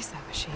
is that machine?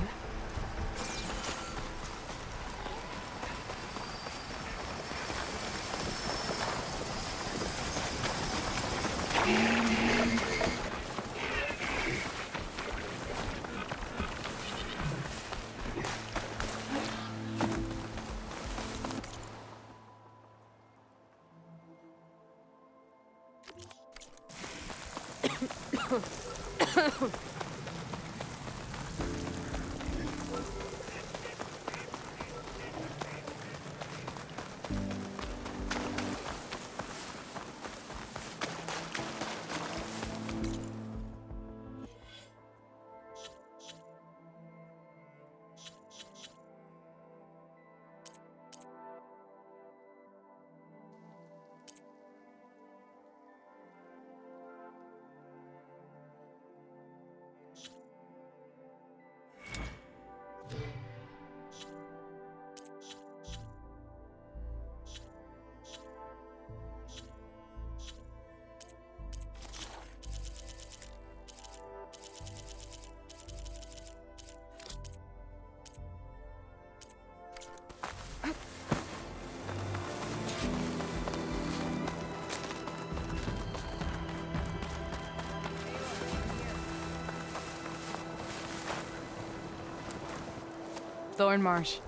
Thornmarsh.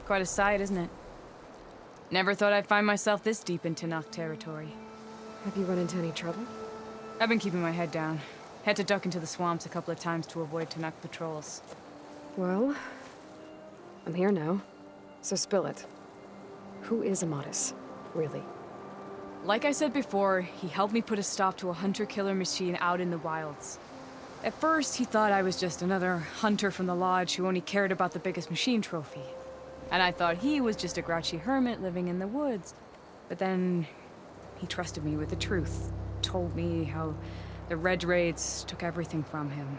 Quite a sight, isn't it? Never thought I'd find myself this deep in Tenakth territory. Have you run into any trouble? I've been keeping my head down. Had to duck into the swamps a couple of times to avoid Tenakth patrols. Well, I'm here now, so spill it. Who is Amadis, really? Like I said before, he helped me put a stop to a hunter-killer machine out in the wilds. At first, he thought I was just another hunter from the Lodge who only cared about the biggest machine trophy. And I thought he was just a grouchy hermit living in the woods. But then, he trusted me with the truth. Told me how the Red Raids took everything from him.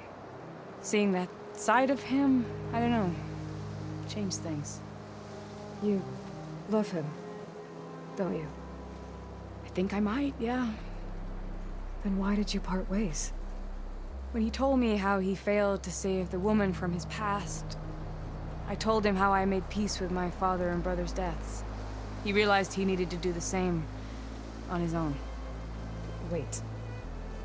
Seeing that side of him, I don't know, changed things. You love him, don't you? I think I might, yeah. Then why did you part ways? When he told me how he failed to save the woman from his past, I told him how I made peace with my father and brother's deaths. He realized he needed to do the same on his own. Wait.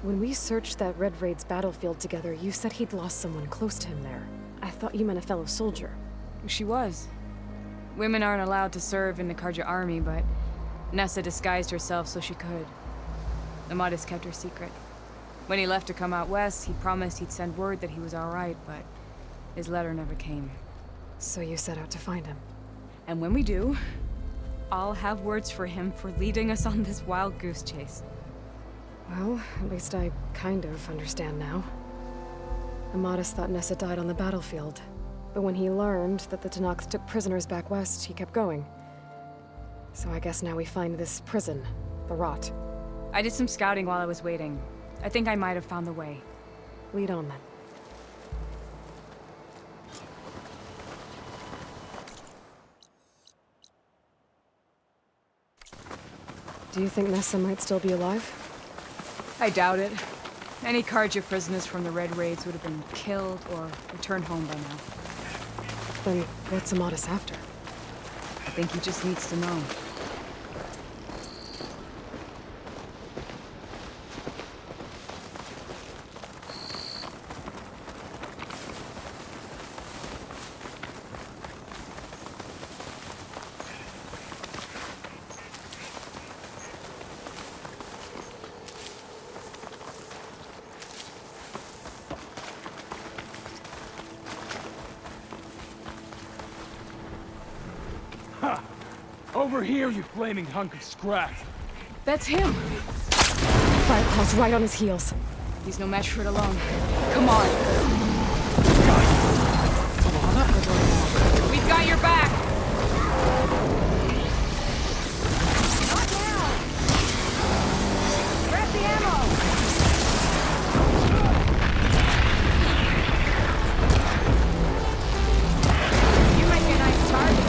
When we searched that Red Raid's battlefield together, you said he'd lost someone close to him there. I thought you meant a fellow soldier. She was. Women aren't allowed to serve in the Carja army, but Nessa disguised herself so she could. Amadis kept her secret. When he left to come out west, he promised he'd send word that he was all right, but his letter never came. So you set out to find him? And when we do, I'll have words for him for leading us on this wild goose chase. Well, at least I kind of understand now. Amadis thought Nessa died on the battlefield, but when he learned that the Tenakth took prisoners back west, he kept going. So I guess now we find this prison, the Rot. I did some scouting while I was waiting. I think I might have found the way. Lead on, then. Do you think Nessa might still be alive? I doubt it. Any Carja prisoners from the Red Raids would have been killed or returned home by now. Then what's Amadis after? I think he just needs to know. Over here, you flaming hunk of scrap! That's him! Fireclaw's right on his heels. He's no match for it alone. Come on! We've got your back! Not now! Grab the ammo! You might be a nice target.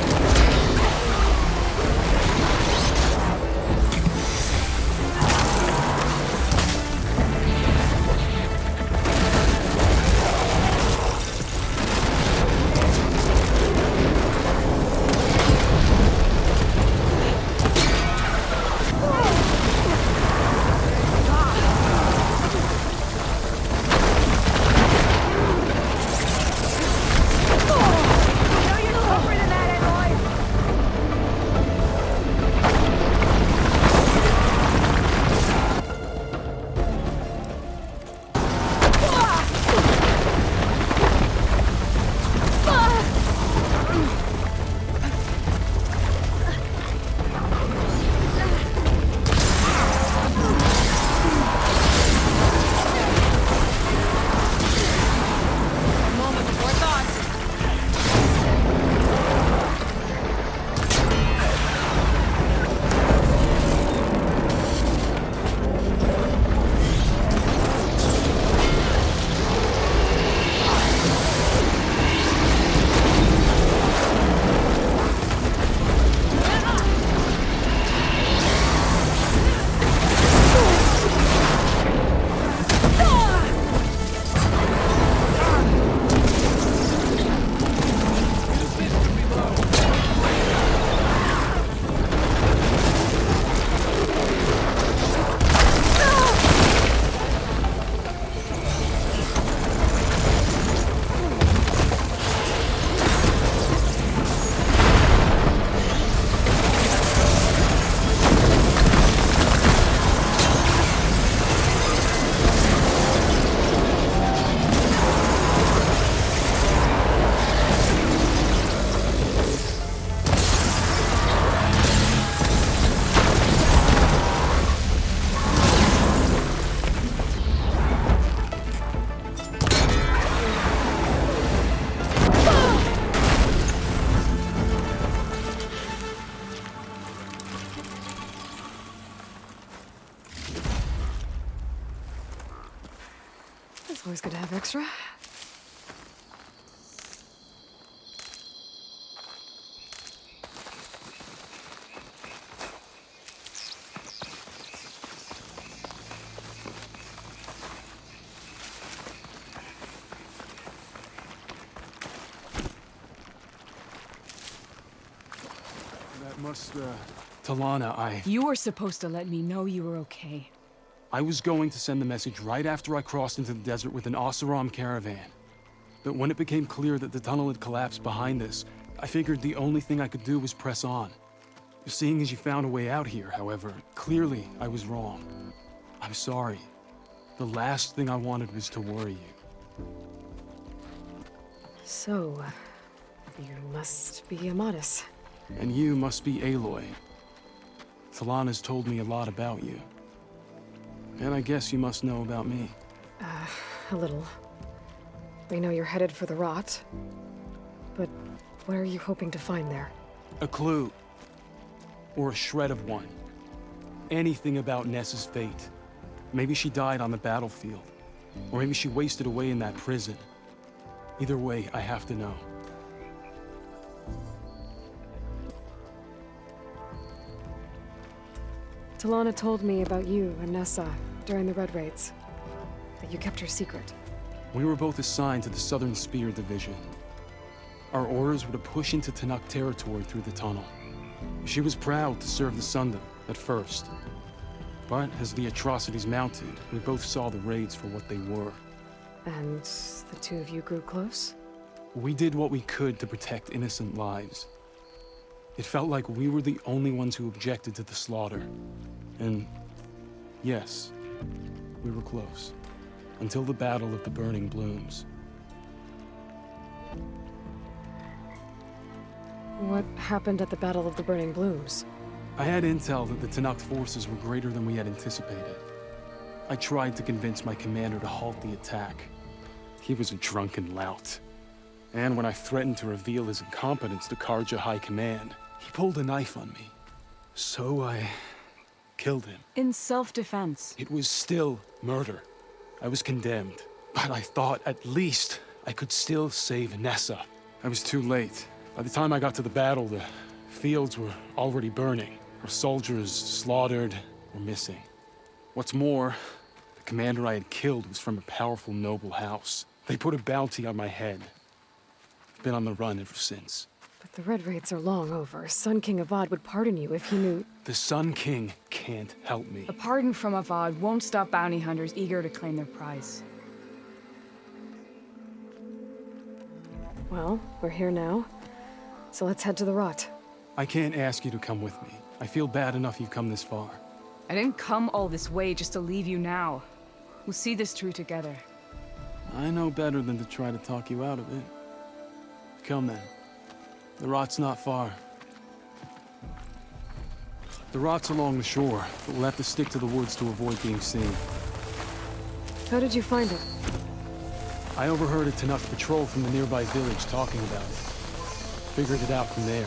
Always good to have extra. That must, Talana, You were supposed to let me know you were okay. I was going to send the message right after I crossed into the desert with an Oseram caravan. But when it became clear that the tunnel had collapsed behind us, I figured the only thing I could do was press on. Seeing as you found a way out here, however, clearly I was wrong. I'm sorry. The last thing I wanted was to worry you. So, you must be Amadis. And you must be Aloy. Talana's told me a lot about you. And I guess you must know about me. A little. We know you're headed for the rot. But what are you hoping to find there? A clue. Or a shred of one. Anything about Nessa's fate. Maybe she died on the battlefield. Or maybe she wasted away in that prison. Either way, I have to know. Talana told me about you and Nessa during the Red Raids. That you kept her secret. We were both assigned to the Southern Spear Division. Our orders were to push into Tenakth territory through the tunnel. She was proud to serve the Sundom at first. But as the atrocities mounted, we both saw the raids for what they were. And the two of you grew close? We did what we could to protect innocent lives. It felt like we were the only ones who objected to the slaughter. And yes, we were close. Until the Battle of the Burning Blooms. What happened at the Battle of the Burning Blooms? I had intel that the Tenakth forces were greater than we had anticipated. I tried to convince my commander to halt the attack. He was a drunken lout. And when I threatened to reveal his incompetence to Karja High Command, he pulled a knife on me. So I killed him. In self-defense. It was still murder. I was condemned. But I thought at least I could still save Nessa. I was too late. By the time I got to the battle, the fields were already burning. Our soldiers slaughtered or missing. What's more, the commander I had killed was from a powerful noble house. They put a bounty on my head. I've been on the run ever since. But the Red Raids are long over. Sun King Avad would pardon you if he knew... The Sun King can't help me. A pardon from Avad won't stop bounty hunters eager to claim their prize. Well, we're here now. So let's head to the rot. I can't ask you to come with me. I feel bad enough you've come this far. I didn't come all this way just to leave you now. We'll see this through together. I know better than to try to talk you out of it. Come then. The rot's not far. The rot's along the shore, but we'll have to stick to the woods to avoid being seen. How did you find it? I overheard a Tenakth patrol from the nearby village talking about it. Figured it out from there.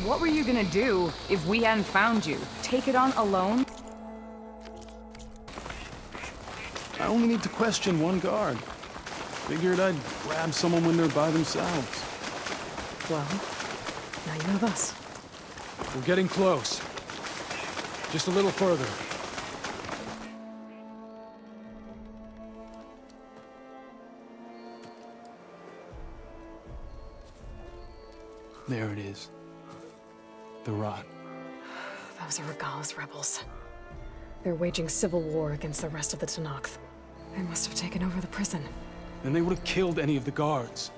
What were you gonna do if we hadn't found you? Take it on alone? I only need to question one guard. Figured I'd grab someone when they're by themselves. Well, now you have us. We're getting close. Just a little further. There it is. The rot. Those are Regal's rebels. They're waging civil war against the rest of the Tenakth. They must have taken over the prison. And they would have killed any of the guards.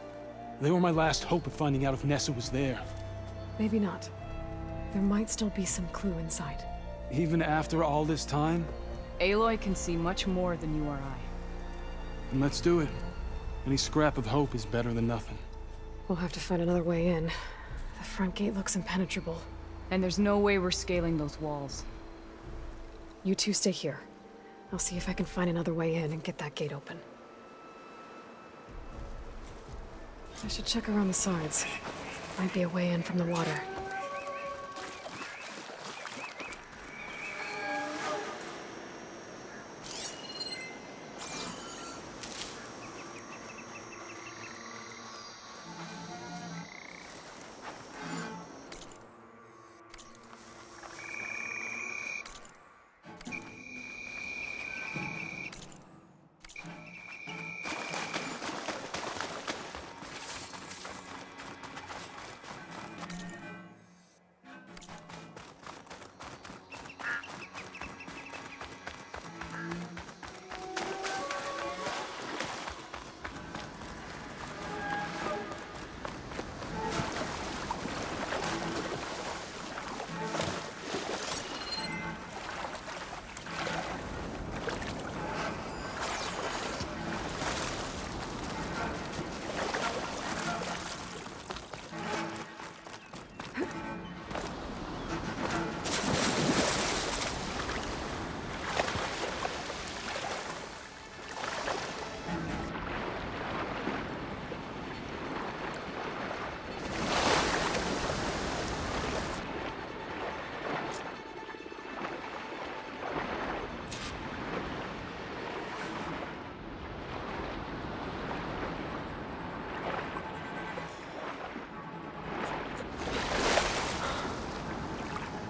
They were my last hope of finding out if Nessa was there. Maybe not. There might still be some clue inside. Even after all this time? Aloy can see much more than you or I. And let's do it. Any scrap of hope is better than nothing. We'll have to find another way in. The front gate looks impenetrable. And there's no way we're scaling those walls. You two stay here. I'll see if I can find another way in and get that gate open. I should check around the sides. Might be a way in from the water.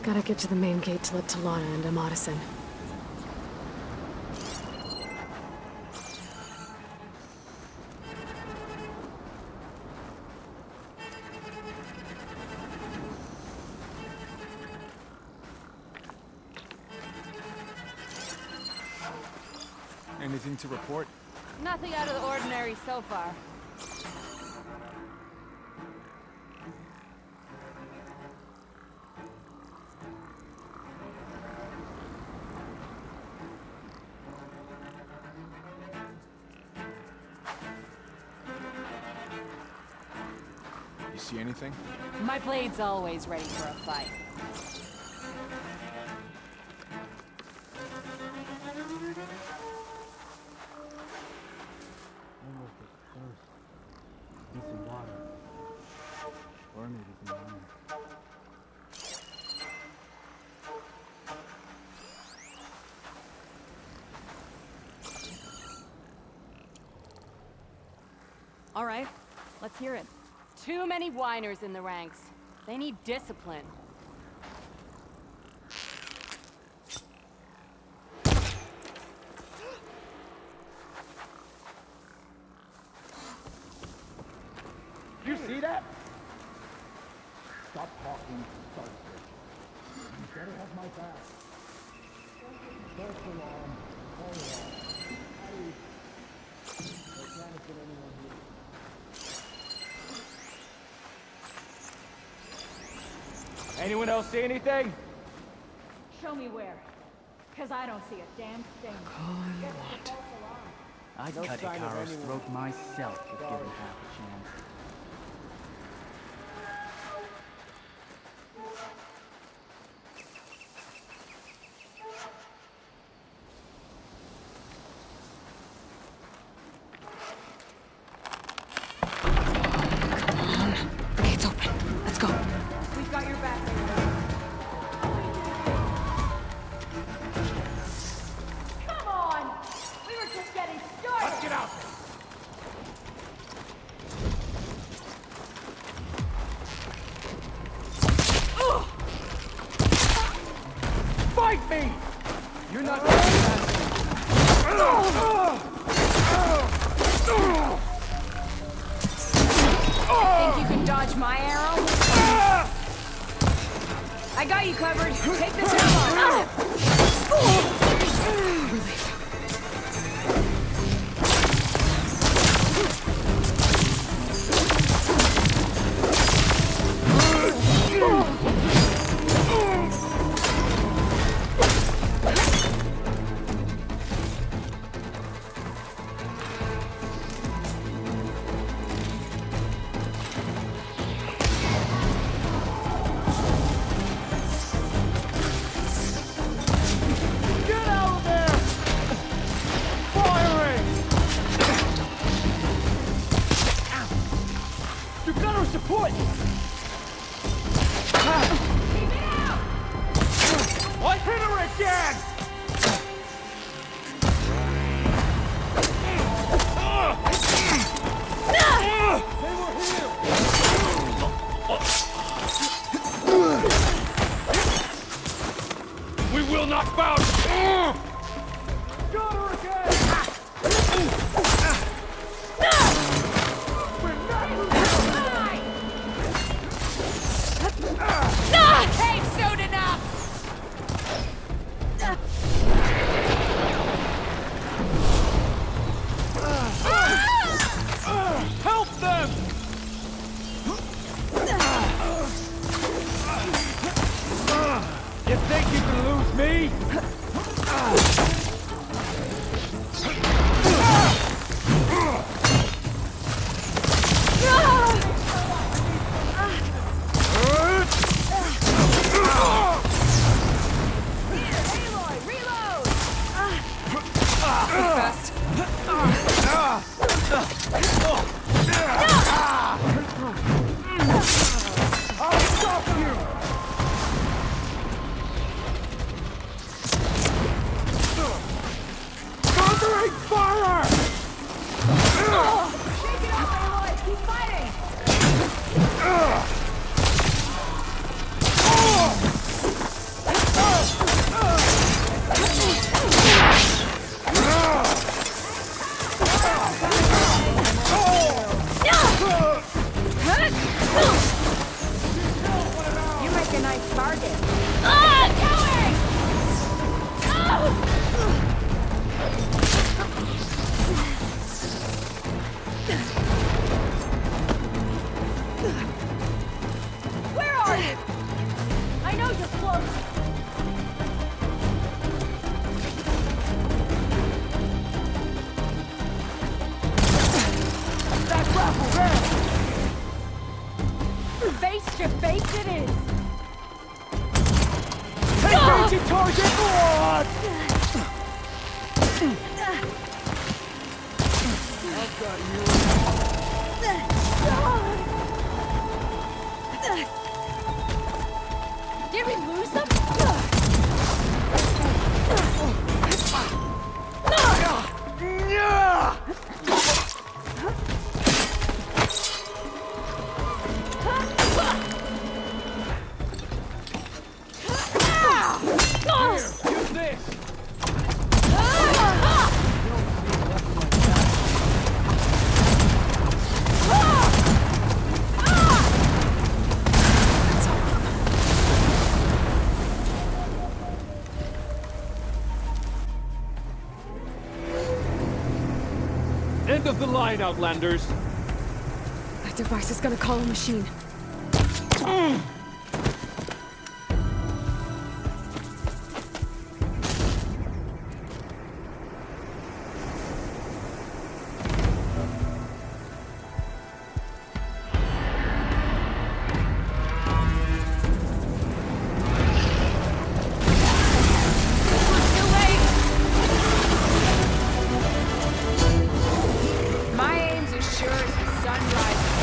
Gotta get to the main gate to let Talana and Amatis in. Anything to report? Nothing out of the ordinary so far. You see anything? My blade's always ready for a fight. Decent water. Or maybe some wine. All right, let's hear it. Too many whiners in the ranks. They need discipline. You see that? Stop talking, start searching. You better have my back. First alarm, call alarm. There can't have been anyone here. Anyone else see anything? Show me where. Because I don't see a damn thing. I'd cut Ikaru's throat myself if given half a chance. The gate's open. Let's go. We've got your back. Come on! We were just getting started! Let's get out! Fight me! You're not going Think you can dodge my arrow? I got you covered. Take this arrow. Get out of there! Firing! You gotta support! What? Hit her again! We will not bow! Got her again! We're not They've soon enough! help them! You think you can lose me? Aloy, reload! Fast. I'll stop you! Target. Where are you? I know you're close. That raffle there! Face to face it is. Engaging target! What? I've got you. Did we lose them? Use this! End of the line, Outlanders! That device is gonna call a machine. My aim's as sure as the sun rises.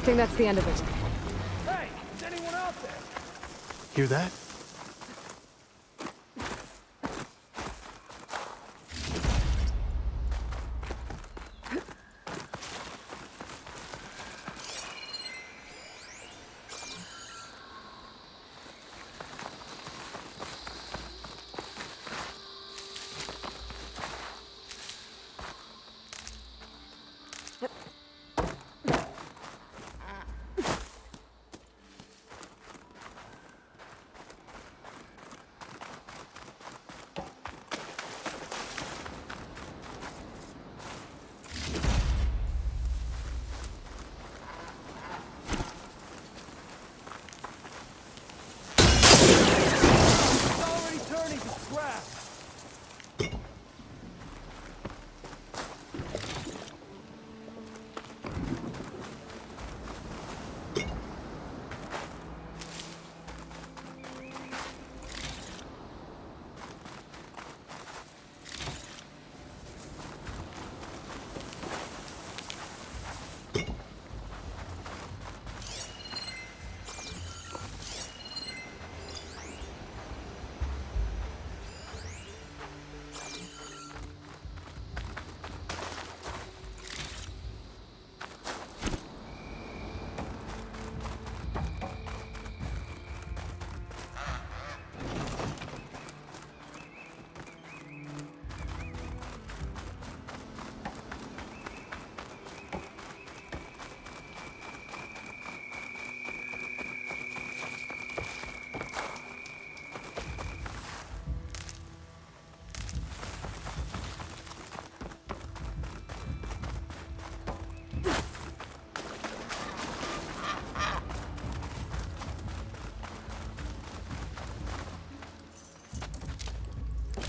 think that's the end of it. Hey, is anyone out there? Hear that? It's already turning to scrap.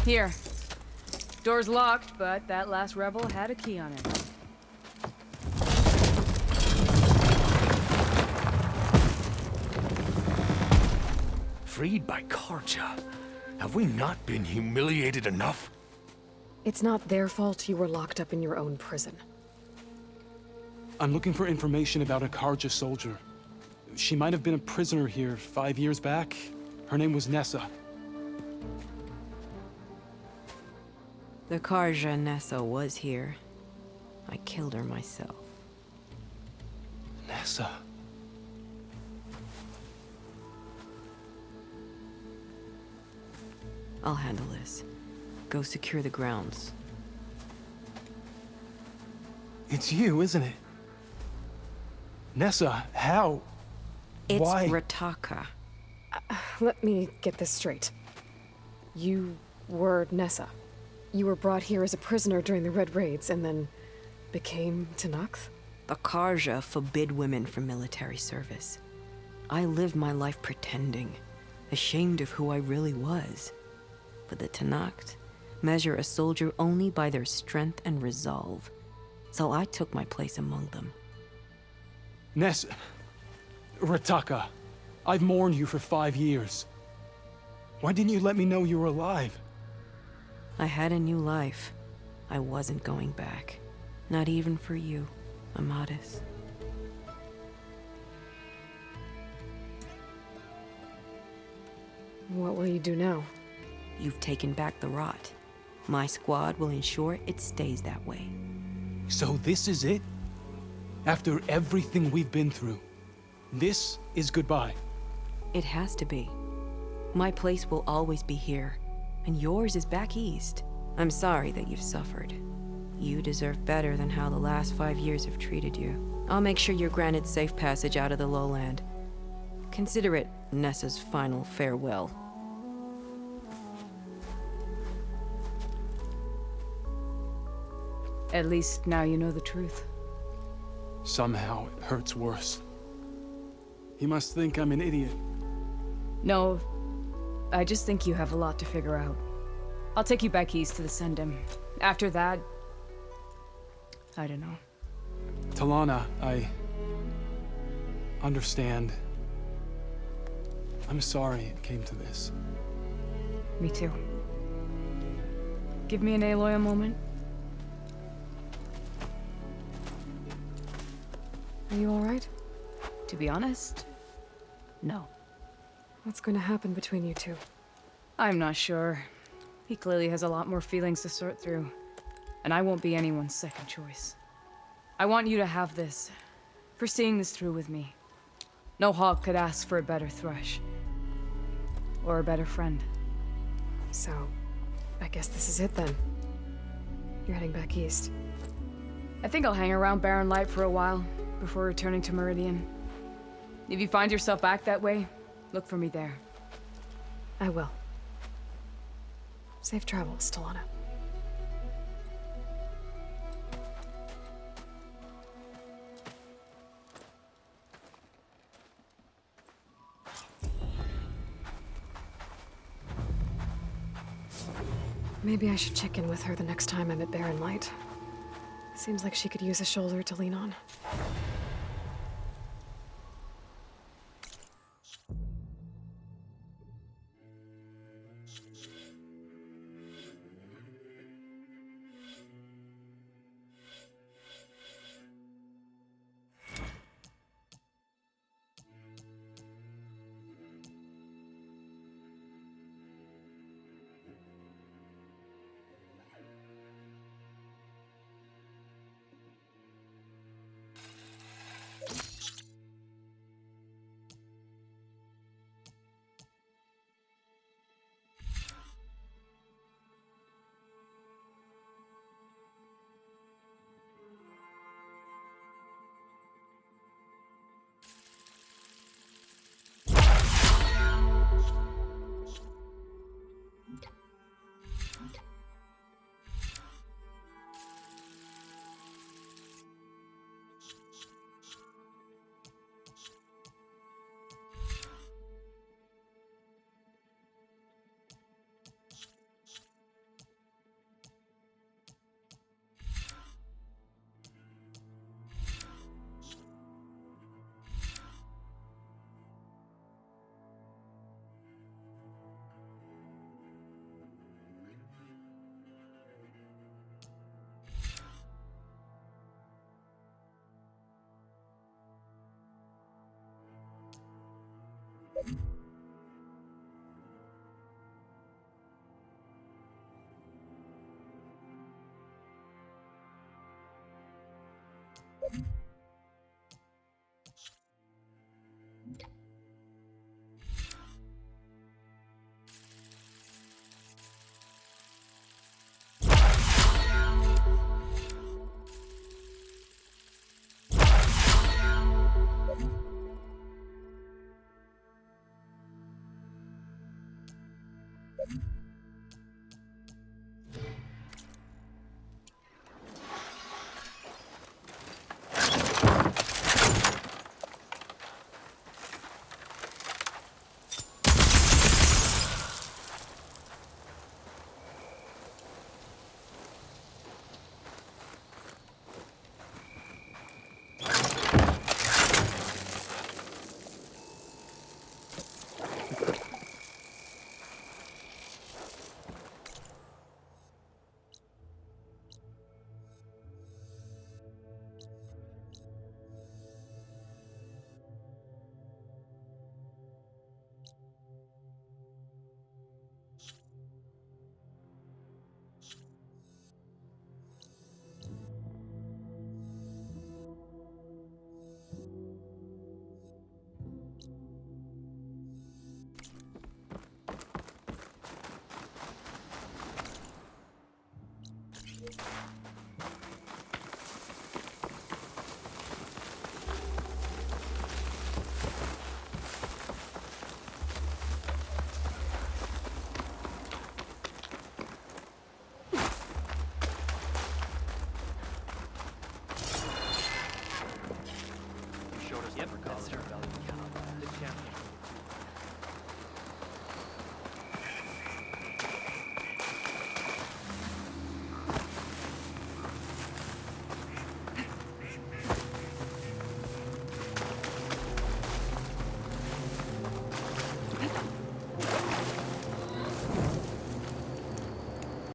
Here. Door's locked, but that last rebel had a key on it. Freed by Karja. Have we not been humiliated enough? It's not their fault you were locked up in your own prison. I'm looking for information about a Karja soldier. She might have been a prisoner here 5 years back. Her name was Nessa. The Karja Nessa was here. I killed her myself. Nessa. I'll handle this. Go secure the grounds. It's you, isn't it? Nessa, how? It's Why? Rataka. Let me get this straight. You were Nessa. You were brought here as a prisoner during the Red Raids and then became Tenakth? The Karja forbid women from military service. I lived my life pretending, ashamed of who I really was. But the Tenakth measure a soldier only by their strength and resolve. So I took my place among them. Nessa. Rataka. I've mourned you for 5 years. Why didn't you let me know you were alive? I had a new life. I wasn't going back. Not even for you, Amadis. What will you do now? You've taken back the rot. My squad will ensure it stays that way. So this is it? After everything we've been through, this is goodbye. It has to be. My place will always be here, and yours is back east. I'm sorry that you've suffered. You deserve better than how the last 5 years have treated you. I'll make sure you're granted safe passage out of the lowland. Consider it Nessa's final farewell. At least now you know the truth. Somehow it hurts worse. He must think I'm an idiot. No, I just think you have a lot to figure out. I'll take you back east to the Sendem. After that, I don't know. Talana, I understand. I'm sorry it came to this. Me too. Give me an Aloy a moment. Are you all right? To be honest, no. What's going to happen between you two? I'm not sure. He clearly has a lot more feelings to sort through, and I won't be anyone's second choice. I want you to have this, for seeing this through with me. No hawk could ask for a better thrush. Or a better friend. So, I guess this is it then. You're heading back east. I think I'll hang around Barren Light for a while, before returning to Meridian. If you find yourself back that way, look for me there. I will. Safe travels, Talana. Maybe I should check in with her the next time I'm at Barren Light. Seems like she could use a shoulder to lean on. you